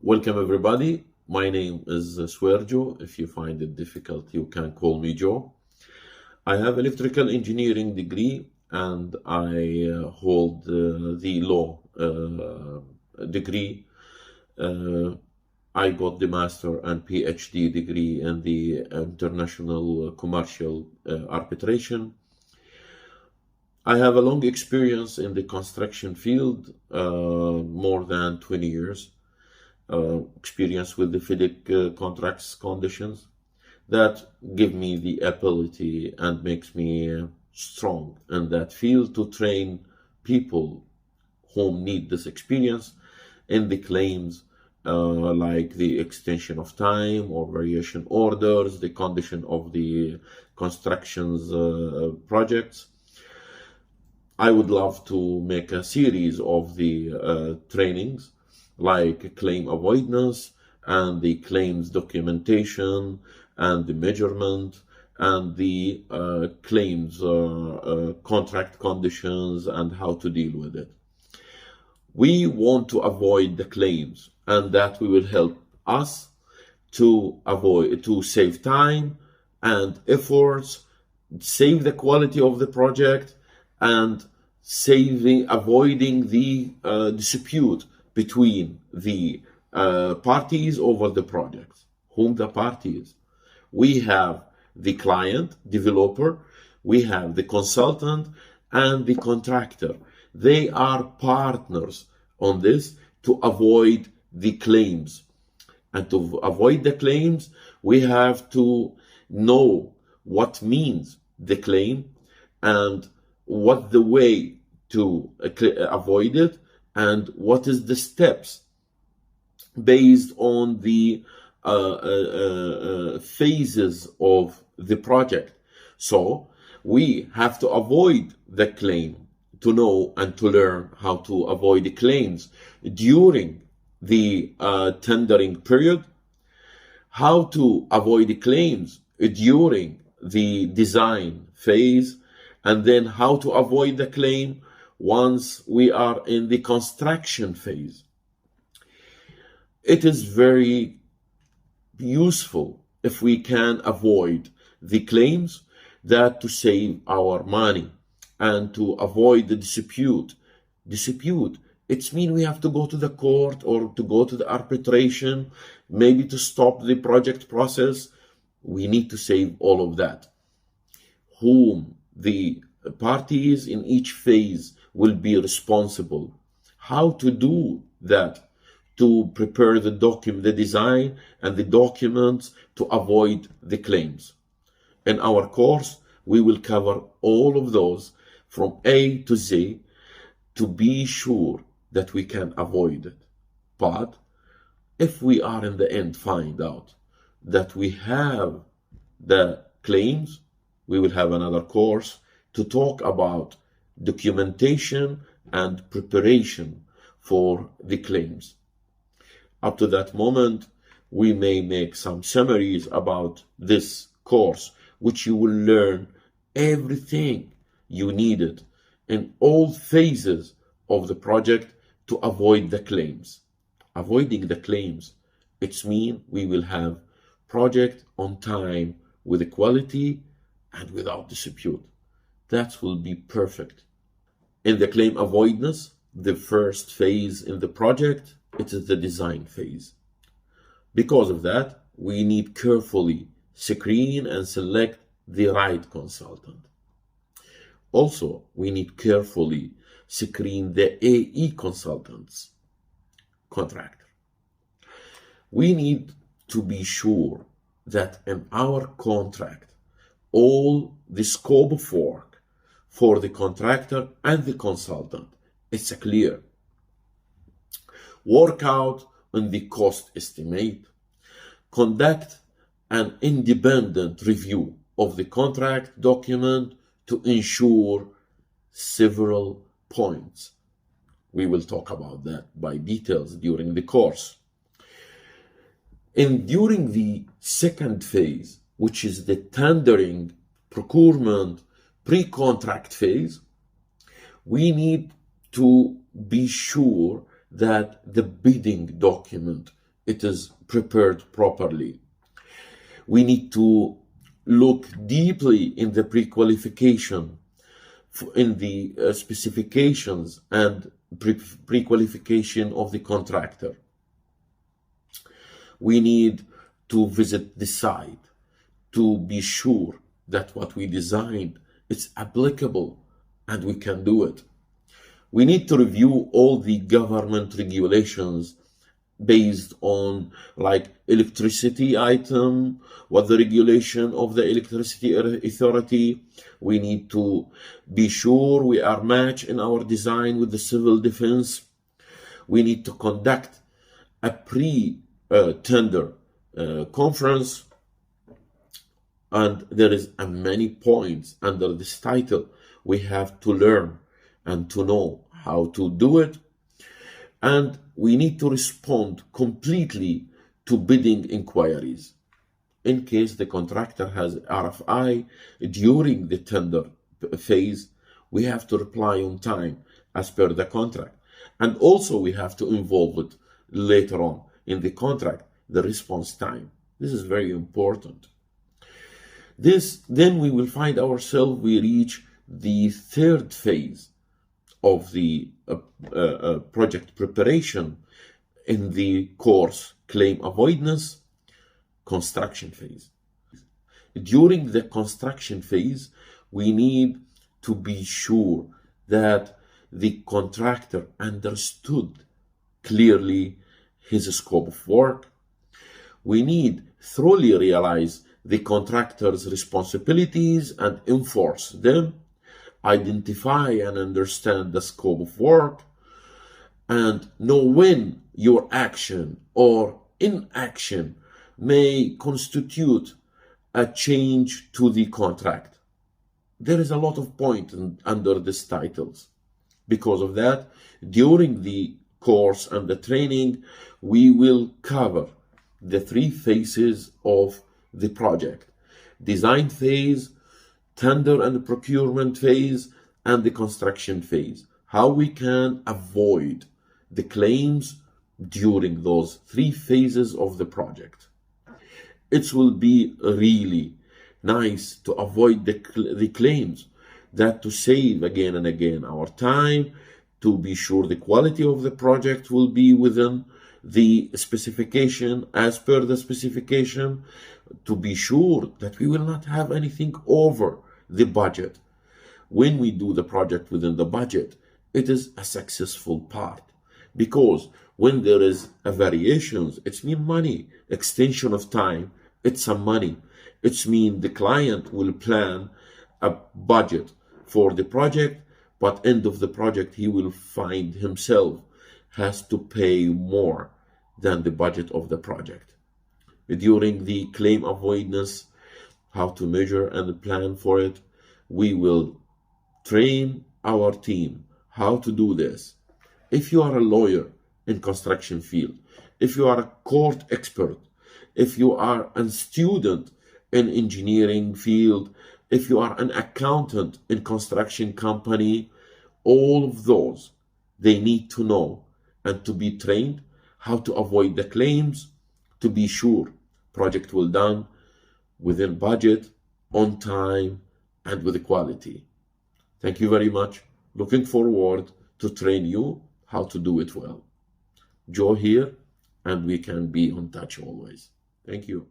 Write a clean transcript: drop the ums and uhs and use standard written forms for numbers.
Welcome everybody. My name is Swerjo. If you find it difficult, you can call me Joe. I have electrical engineering degree and I hold the law degree. I got the master and PhD degree in the international commercial arbitration. I have a long experience in the construction field, more than 20 years. Experience with the FIDIC contracts conditions that give me the ability and makes me strong in that field to train people who need this experience in the claims like the extension of time or variation orders, the condition of the constructions projects. I would love to make a series of the trainings like claim avoidance and the claims documentation and the measurement and the claims contract conditions and how to deal with it. We want to avoid the claims, and that will help us to save time and efforts, save the quality of the project, and avoiding the dispute between the parties over the project. Whom the parties? We have the client, developer, we have the consultant, and the contractor. They are partners on this to avoid the claims. And to avoid the claims, we have to know what means the claim and what the way to avoid it, and what is the steps based on the phases of the project. So we have to avoid the claim, to know and to learn how to avoid the claims during the tendering period, how to avoid the claims during the design phase, and then how to avoid the claim once we are in the construction phase. It is very useful if we can avoid the claims, that to save our money and to avoid the dispute. It means we have to go to the court or to go to the arbitration, maybe to stop the project process. We need to save all of that. Whom the parties in each phase will be responsible. How to do that, to prepare the design and the documents to avoid the claims. In our course, we will cover all of those from A to Z to be sure that we can avoid it. But if we are in the end find out that we have the claims, we will have another course to talk about documentation and preparation for the claims. Up to that moment, we may make some summaries about this course, which you will learn everything you needed in all phases of the project to avoid the claims. Avoiding the claims, it means we will have project on time with quality and without dispute. That will be perfect. In the claim avoidance, the first phase in the project, it is the design phase. Because of that, we need carefully screen and select the right consultant. Also, we need carefully screen the AE consultants, contractor. We need to be sure that in our contract, all the scope of work for the contractor and the consultant, it's clear. Work out on the cost estimate, conduct an independent review of the contract document to ensure several points. We will talk about that by details during the course. And during the second phase, which is the tendering, procurement, pre-contract phase, we need to be sure that the bidding document it is prepared properly. We need to look deeply in the pre-qualification, in the specifications and pre-qualification of the contractor. We need to visit the site to be sure that what we designed is applicable and we can do it. We need to review all the government regulations based on like electricity item, what the regulation of the electricity authority. We need to be sure we are matched in our design with the civil defense. We need to conduct a pre-tender conference, and there is many points under this title we have to learn and to know how to do it. And we need to respond completely to bidding inquiries. In case the contractor has RFI during the tender phase, we have to reply on time as per the contract. And also we have to involve it later on in the contract, the response time. This is very important. Then we will find ourselves, we reach the third phase of the project preparation in the course claim avoidance, construction phase. During the construction phase, we need to be sure that the contractor understood clearly his scope of work. We need thoroughly realize the contractor's responsibilities and enforce them, identify and understand the scope of work, and know when your action or inaction may constitute a change to the contract. There is a lot of point under these titles. Because of that, during the course and the training, we will cover the three phases of the project: design phase, tender and procurement phase, and the construction phase. How we can avoid the claims during those three phases of the project. It will be really nice to avoid the claims, that to save again and again our time, to be sure the quality of the project will be within the specification, as per the specification, to be sure that we will not have anything over the budget. When we do the project within the budget, it is a successful part, because when there is a variations, it's mean money, extension of time, it's some money. It's mean the client will plan a budget for the project, but end of the project he will find himself has to pay more than the budget of the project. During the claim avoidance, how to measure and plan for it, we will train our team how to do this. If you are a lawyer in construction field, if you are a court expert, if you are a student in engineering field, if you are an accountant in construction company, all of those, they need to know and to be trained how to avoid the claims, to be sure project will done within budget, on time, and with quality. Thank you very much. Looking forward to train you how to do it well. Joe here, and we can be in touch always. Thank you.